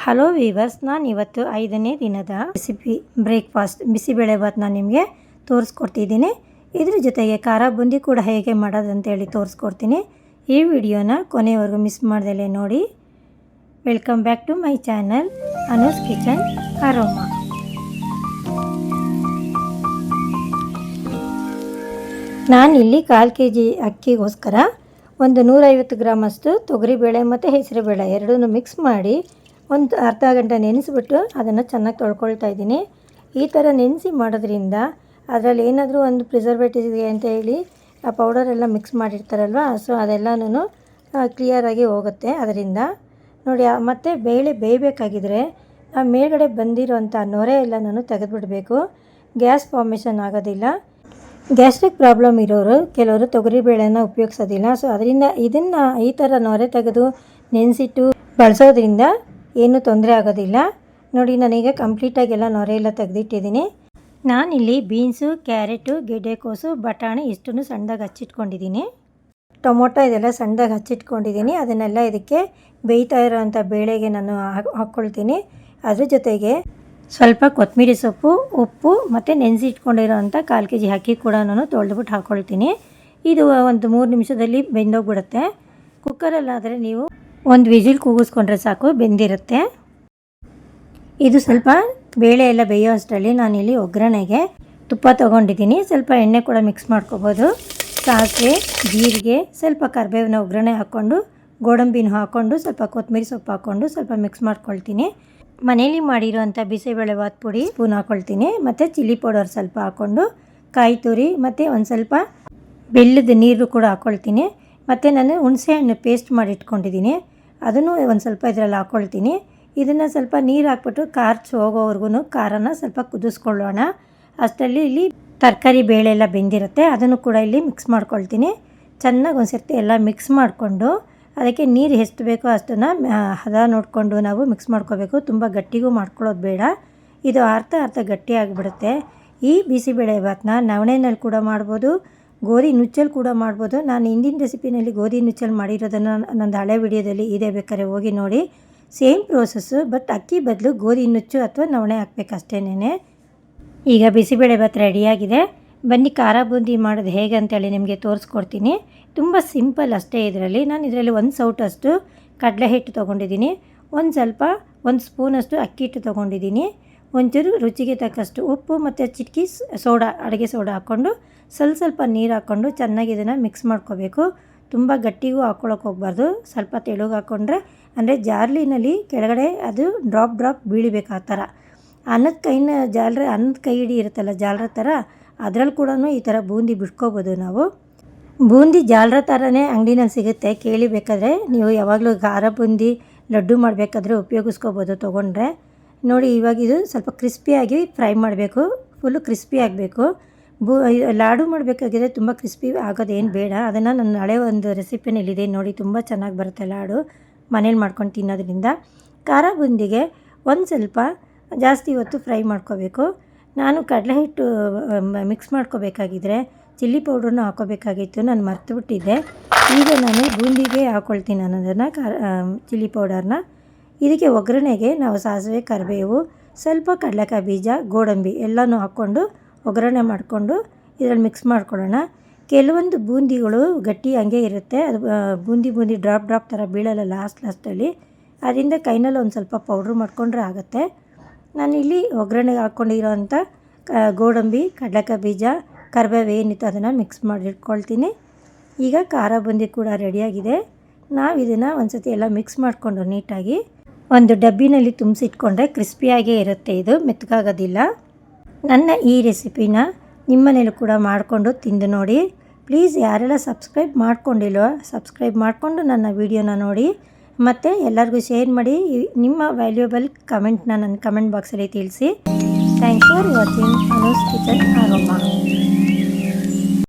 Hello viewers, ನಾನು ಇವತ್ತು 5ನೇ ದಿನದ ರೆಸಿಪಿ ಬ್ರೇಕ್ಫಾಸ್ಟ್ ಬಿಸಿಬೇಳೆಭಾತ್ ನಾನು ನಿಮಗೆ ತೋರಿಸ್ಕೊಡ್ತಿದ್ದೀನಿ. ಇದ್ರ ಜೊತೆಗೆ ಖಾರ ಬುಂದಿ ಕೂಡ ಹೇಗೆ ಮಾಡೋದು ಅಂತೇಳಿ ತೋರಿಸ್ಕೊಡ್ತೀನಿ. ಈ ವಿಡಿಯೋನ ಕೊನೆಯವರೆಗೂ ಮಿಸ್ ಮಾಡ್ದಲೇ ನೋಡಿ. Welcome back to my channel Anu's kitchen aroma. ನಾನಿಲ್ಲಿ 1/4 kg ಅಕ್ಕಿಗೋಸ್ಕರ ಒಂದು 150 ಗ್ರಾಮಷ್ಟು ತೊಗರಿಬೇಳೆ ಮತ್ತು ಹೆಸರುಬೇಳೆ ಎರಡೂ ಮಿಕ್ಸ್ ಮಾಡಿ ಒಂದು ಅರ್ಧ ಗಂಟೆ ನೆನೆಸಿಬಿಟ್ಟು ಅದನ್ನು ಚೆನ್ನಾಗಿ ತೊಳ್ಕೊಳ್ತಾ ಇದ್ದೀನಿ. ಈ ಥರ ನೆನೆಸಿ ಮಾಡೋದ್ರಿಂದ ಅದರಲ್ಲಿ ಏನಾದರೂ ಒಂದು ಪ್ರಿಸರ್ವೇಟಿವ್ ಇದೆ ಅಂತ ಹೇಳಿ ಆ ಪೌಡರೆಲ್ಲ ಮಿಕ್ಸ್ ಮಾಡಿರ್ತಾರಲ್ವ, ಸೊ ಅದೆಲ್ಲನೂ ಕ್ಲಿಯರಾಗಿ ಹೋಗುತ್ತೆ ಅದರಿಂದ. ನೋಡಿ, ಮತ್ತು ಬೇಳೆ ಬೇಯಬೇಕಾಗಿದ್ರೆ ಮೇಲ್ಗಡೆ ಬಂದಿರೋಂಥ ನೊರೆ ಎಲ್ಲನೂ ತೆಗೆದುಬಿಡಬೇಕು. ಗ್ಯಾಸ್ ಫಾರ್ಮೇಷನ್ ಆಗೋದಿಲ್ಲ. ಗ್ಯಾಸ್ಟ್ರಿಕ್ ಪ್ರಾಬ್ಲಮ್ ಇರೋರು ಕೆಲವರು ತೊಗರಿಬೇಳೆನ ಉಪಯೋಗಿಸೋದಿಲ್ಲ. ಸೊ ಅದರಿಂದ ಇದನ್ನು ಈ ಥರ ನೊರೆ ತೆಗೆದು ನೆನೆಸಿಟ್ಟು ಬಳಸೋದ್ರಿಂದ ಏನೂ ತೊಂದರೆ ಆಗೋದಿಲ್ಲ. ನೋಡಿ, ನಾನೀಗ ಕಂಪ್ಲೀಟಾಗಿ ಎಲ್ಲ ನೊರೆ ಎಲ್ಲ ತೆಗೆದಿಟ್ಟಿದ್ದೀನಿ. ನಾನಿಲ್ಲಿ ಬೀನ್ಸು, ಕ್ಯಾರೆಟು, ಗೆಡ್ಡೆಕೋಸು, ಬಟಾಣಿ ಇಷ್ಟನ್ನು ಸಣ್ಣದಾಗಿ ಹಚ್ಚಿಟ್ಕೊಂಡಿದ್ದೀನಿ. ಟೊಮೊಟೊ ಇದೆಲ್ಲ ಸಣ್ಣದಾಗಿ ಹಚ್ಚಿಟ್ಕೊಂಡಿದ್ದೀನಿ. ಅದನ್ನೆಲ್ಲ ಇದಕ್ಕೆ ಬೇಯ್ತಾ ಇರೋವಂಥ ಬೇಳೆಗೆ ನಾನು ಹಾಕ್ಕೊಳ್ತೀನಿ. ಅದ್ರ ಜೊತೆಗೆ ಸ್ವಲ್ಪ ಕೊತ್ತಂಬರಿ ಸೊಪ್ಪು, ಉಪ್ಪು ಮತ್ತು ನೆನೆಸಿ ಇಟ್ಕೊಂಡಿರೋವಂಥ 1/4 kg ಅಕ್ಕಿ ಕೂಡ ನಾನು ತೊಳೆದ್ಬಿಟ್ಟು ಹಾಕ್ಕೊಳ್ತೀನಿ. ಇದು ಒಂದು 3 ನಿಮಿಷದಲ್ಲಿ ಬೆಂದೋಗ್ಬಿಡುತ್ತೆ. ಕುಕ್ಕರಲ್ಲಾದರೆ ನೀವು ಒಂದು ವಿಜಿಲ್ ಕೂಗಿಸ್ಕೊಂಡ್ರೆ ಸಾಕು, ಬೆಂದಿರುತ್ತೆ. ಇದು ಸ್ವಲ್ಪ ಬೇಳೆ ಎಲ್ಲ ಬೇಯೋ ಅಷ್ಟರಲ್ಲಿ ನಾನಿಲ್ಲಿ ಒಗ್ಗರಣೆಗೆ ತುಪ್ಪ ತೊಗೊಂಡಿದ್ದೀನಿ. ಸ್ವಲ್ಪ ಎಣ್ಣೆ ಕೂಡ ಮಿಕ್ಸ್ ಮಾಡ್ಕೊಬೋದು. ಸಾಸಿವೆ, ಜೀರಿಗೆ, ಸ್ವಲ್ಪ ಕರಿಬೇವಿನ ಒಗ್ಗರಣೆ ಹಾಕ್ಕೊಂಡು, ಗೋಡಂಬಿನೂ ಹಾಕ್ಕೊಂಡು, ಸ್ವಲ್ಪ ಕೊತ್ತಂಬರಿ ಸೊಪ್ಪು ಹಾಕ್ಕೊಂಡು ಸ್ವಲ್ಪ ಮಿಕ್ಸ್ ಮಾಡ್ಕೊಳ್ತೀನಿ. ಮನೇಲಿ ಮಾಡಿರೋಂಥ ಬಿಸಿಬೇಳೆಭಾತ್ ಪುಡಿ ಸ್ಪೂನ್ ಹಾಕ್ಕೊಳ್ತೀನಿ. ಮತ್ತು ಚಿಲ್ಲಿ ಪೌಡರ್ ಸ್ವಲ್ಪ ಹಾಕ್ಕೊಂಡು, ಕಾಯಿ ತುರಿ ಮತ್ತು ಒಂದು ಸ್ವಲ್ಪ ಬೆಲ್ಲದ ನೀರು ಕೂಡ ಹಾಕ್ಕೊಳ್ತೀನಿ. ಮತ್ತು ನಾನು ಹುಣಸೆಹಣ್ಣು ಪೇಸ್ಟ್ ಮಾಡಿ ಇಟ್ಕೊಂಡಿದ್ದೀನಿ, ಅದನ್ನು ಒಂದು ಸ್ವಲ್ಪ ಇದರಲ್ಲಿ ಹಾಕ್ಕೊಳ್ತೀನಿ. ಇದನ್ನು ಸ್ವಲ್ಪ ನೀರು ಹಾಕ್ಬಿಟ್ಟು ಕಾರ್ಚ್ ಹೋಗೋವರೆಗೂ ಖಾರನ ಸ್ವಲ್ಪ ಕುದಿಸ್ಕೊಳ್ಳೋಣ. ಅಷ್ಟರಲ್ಲಿ ಇಲ್ಲಿ ತರಕಾರಿ ಬೇಳೆ ಎಲ್ಲ ಬೆಂದಿರುತ್ತೆ, ಅದನ್ನು ಕೂಡ ಇಲ್ಲಿ ಮಿಕ್ಸ್ ಮಾಡ್ಕೊಳ್ತೀನಿ. ಚೆನ್ನಾಗಿ ಒಂದು ಸರ್ತಿ ಎಲ್ಲ ಮಿಕ್ಸ್ ಮಾಡಿಕೊಂಡು ಅದಕ್ಕೆ ನೀರು ಎಷ್ಟು ಬೇಕೋ ಅಷ್ಟನ್ನು ಹದ ನೋಡಿಕೊಂಡು ನಾವು ಮಿಕ್ಸ್ ಮಾಡ್ಕೋಬೇಕು. ತುಂಬ ಗಟ್ಟಿಗೂ ಮಾಡ್ಕೊಳ್ಳೋದು ಬೇಡ. ಇದು ಅರ್ಧ ಗಟ್ಟಿ ಆಗಿಬಿಡುತ್ತೆ. ಈ ಬಿಸಿಬೇಳೆಭಾತನ್ನ ನವಣೆನಲ್ಲಿ ಕೂಡ ಮಾಡ್ಬೋದು, ಗೋಧಿ ನುಚ್ಚಲ್ಲಿ ಕೂಡ ಮಾಡ್ಬೋದು. ನಾನು ಹಿಂದಿನ ರೆಸಿಪಿನಲ್ಲಿ ಗೋಧಿ ನುಚ್ಚಲ್ಲಿ ಮಾಡಿರೋದನ್ನು ನಂದು ಹಳೆ ವಿಡಿಯೋದಲ್ಲಿ ಇದೆ, ಬೇಕಾದ್ರೆ ಹೋಗಿ ನೋಡಿ. ಸೇಮ್ ಪ್ರೋಸೆಸ್ಸು, ಬಟ್ ಅಕ್ಕಿ ಬದಲು ಗೋಧಿ ನುಚ್ಚು ಅಥವಾ ನವಣೆ ಹಾಕ್ಬೇಕು ಅಷ್ಟೇನೆ. ಈಗ ಬಿಸಿಬೇಳೆಭಾತ್ ರೆಡಿಯಾಗಿದೆ. ಬನ್ನಿ ಖಾರ ಬೂಂದಿ ಮಾಡೋದು ಹೇಗೆ ಅಂತೇಳಿ ನಿಮಗೆ ತೋರಿಸ್ಕೊಡ್ತೀನಿ. ತುಂಬ ಸಿಂಪಲ್ ಅಷ್ಟೇ. ನಾನು ಇದರಲ್ಲಿ 1 ಸೌಟಷ್ಟು ಕಡಲೆ ಹಿಟ್ಟು ತೊಗೊಂಡಿದ್ದೀನಿ, ಒಂದು ಸ್ಪೂನಷ್ಟು ಅಕ್ಕಿ ಹಿಟ್ಟು ತೊಗೊಂಡಿದ್ದೀನಿ, ಒಂಚೂರು ರುಚಿಗೆ ತಕ್ಕಷ್ಟು ಉಪ್ಪು ಮತ್ತು ಚಿಟಕಿ ಸೋಡಾ, ಅಡುಗೆ ಸೋಡಾ ಹಾಕ್ಕೊಂಡು ಸ್ವಲ್ಪ ನೀರು ಹಾಕ್ಕೊಂಡು ಚೆನ್ನಾಗಿ ಇದನ್ನು ಮಿಕ್ಸ್ ಮಾಡ್ಕೋಬೇಕು. ತುಂಬ ಗಟ್ಟಿಗೂ ಹಾಕ್ಕೊಳಕ್ಕೆ ಹೋಗಬಾರ್ದು. ಸ್ವಲ್ಪ ತೆಳುಗೆ ಹಾಕ್ಕೊಂಡ್ರೆ ಅಂದರೆ ಜಾರ್ಲಿನಲ್ಲಿ ಕೆಳಗಡೆ ಅದು ಡ್ರಾಪ್ ಬೀಳಬೇಕು. ಆ ಥರ ಅನ್ನದ ಕೈ ಹಿಡಿ ಇರುತ್ತಲ್ಲ, ಜಾಲರ ಥರ, ಅದರಲ್ಲಿ ಕೂಡ ಈ ಥರ ಬೂಂದಿ ಬಿಟ್ಕೋಬೋದು ನಾವು. ಬೂಂದಿ ಜಾಲರ ಥರನೇ ಅಂಗಡಿನಲ್ಲಿ ಸಿಗುತ್ತೆ, ಕೇಳಿ ಬೇಕಾದರೆ ನೀವು. ಯಾವಾಗಲೂ ಖಾರ ಬೂಂದಿ ಲಡ್ಡು ಮಾಡಬೇಕಾದ್ರೆ ಉಪಯೋಗಿಸ್ಕೋಬೋದು ತೊಗೊಂಡ್ರೆ. ನೋಡಿ, ಇವಾಗ ಇದು ಸ್ವಲ್ಪ ಕ್ರಿಸ್ಪಿಯಾಗಿ ಫ್ರೈ ಮಾಡಬೇಕು, ಫುಲ್ಲು ಕ್ರಿಸ್ಪಿ ಆಗಬೇಕು. ಲಾಡು ಮಾಡಬೇಕಾಗಿದ್ರೆ ತುಂಬ ಕ್ರಿಸ್ಪಿ ಆಗೋದೇನು ಬೇಡ. ಅದನ್ನು ನನ್ನ ಹಳೆ ಒಂದು ರೆಸಿಪಿನಲ್ಲಿದೆ ನೋಡಿ, ತುಂಬ ಚೆನ್ನಾಗಿ ಬರುತ್ತೆ ಲಾಡು ಮನೇಲಿ ಮಾಡ್ಕೊಂಡು ತಿನ್ನೋದ್ರಿಂದ. ಖಾರ ಬೂಂದಿಗೆ ಒಂದು ಸ್ವಲ್ಪ ಜಾಸ್ತಿ ಹೊತ್ತು ಫ್ರೈ ಮಾಡ್ಕೋಬೇಕು. ನಾನು ಕಡಲೆ ಹಿಟ್ಟು ಮಿಕ್ಸ್ ಮಾಡ್ಕೋಬೇಕಾಗಿದ್ರೆ ಚಿಲ್ಲಿ ಪೌಡ್ರನ್ನು ಹಾಕೋಬೇಕಾಗಿತ್ತು, ನಾನು ಮರ್ತುಬಿಟ್ಟಿದ್ದೆ. ಈಗ ನಾನು ಬೂಂದಿಗೆ ಹಾಕ್ಕೊಳ್ತೀನಿ ಅನ್ನೋದನ್ನು ಚಿಲ್ಲಿ ಪೌಡರ್ನ. ಇದಕ್ಕೆ ಒಗ್ಗರಣೆಗೆ ನಾವು ಸಾಸಿವೆ, ಕರಿಬೇವು, ಸ್ವಲ್ಪ ಕಡಲೆಕಾಯಿ ಬೀಜ, ಗೋಡಂಬಿ ಎಲ್ಲನೂ ಹಾಕ್ಕೊಂಡು ಒಗ್ಗರಣೆ ಮಾಡಿಕೊಂಡು ಇದರಲ್ಲಿ ಮಿಕ್ಸ್ ಮಾಡ್ಕೊಳ್ಳೋಣ. ಕೆಲವೊಂದು ಬೂಂದಿಗಳು ಗಟ್ಟಿ ಹಂಗೆ ಇರುತ್ತೆ, ಅದು ಬೂಂದಿ ಡ್ರಾಪ್ ಥರ ಬೀಳಲ್ಲ ಲಾಸ್ಟಲ್ಲಿ. ಅದರಿಂದ ಕೈನಲ್ಲಿ ಒಂದು ಸ್ವಲ್ಪ ಪೌಡ್ರ್ ಮಾಡಿಕೊಂಡ್ರೆ ಆಗುತ್ತೆ. ನಾನಿಲ್ಲಿ ಒಗ್ಗರಣೆಗೆ ಹಾಕ್ಕೊಂಡಿರೋಂಥ ಗೋಡಂಬಿ, ಕಡಲೆಕಾಯಿ ಬೀಜ, ಕರಿಬೇವು ಏನಿತ್ತು ಅದನ್ನು ಮಿಕ್ಸ್ ಮಾಡಿ ಇಟ್ಕೊಳ್ತೀನಿ. ಈಗ ಖಾರ ಬೂಂದಿ ಕೂಡ ರೆಡಿಯಾಗಿದೆ. ನಾವು ಇದನ್ನು ಒಂದು ಸತಿ ಎಲ್ಲ ಮಿಕ್ಸ್ ಮಾಡಿಕೊಂಡು ನೀಟಾಗಿ ಒಂದು ಡಬ್ಬಿನಲ್ಲಿ ತುಂಬಿಸಿಟ್ಕೊಂಡ್ರೆ ಕ್ರಿಸ್ಪಿಯಾಗೇ ಇರುತ್ತೆ, ಇದು ಮೆತ್ತಗಾಗೋದಿಲ್ಲ. ನನ್ನ ಈ ರೆಸಿಪಿನ ನಿಮ್ಮನೇಲೂ ಕೂಡ ಮಾಡಿಕೊಂಡು ತಿಂದು ನೋಡಿ. ಪ್ಲೀಸ್ ಯಾರೆಲ್ಲ ಸಬ್ಸ್ಕ್ರೈಬ್ ಮಾಡ್ಕೊಂಡಿಲ್ವೋ ಸಬ್ಸ್ಕ್ರೈಬ್ ಮಾಡಿಕೊಂಡು ನನ್ನ ವಿಡಿಯೋನ ನೋಡಿ. ಮತ್ತು ಎಲ್ಲರಿಗೂ ಶೇರ್ ಮಾಡಿ. ನಿಮ್ಮ ವ್ಯಾಲ್ಯೂಬಲ್ ಕಮೆಂಟ್ನ ನನ್ನ ಕಮೆಂಟ್ ಬಾಕ್ಸಲ್ಲಿ ತಿಳಿಸಿ. Thanks for watching Anu's kitchen aroma.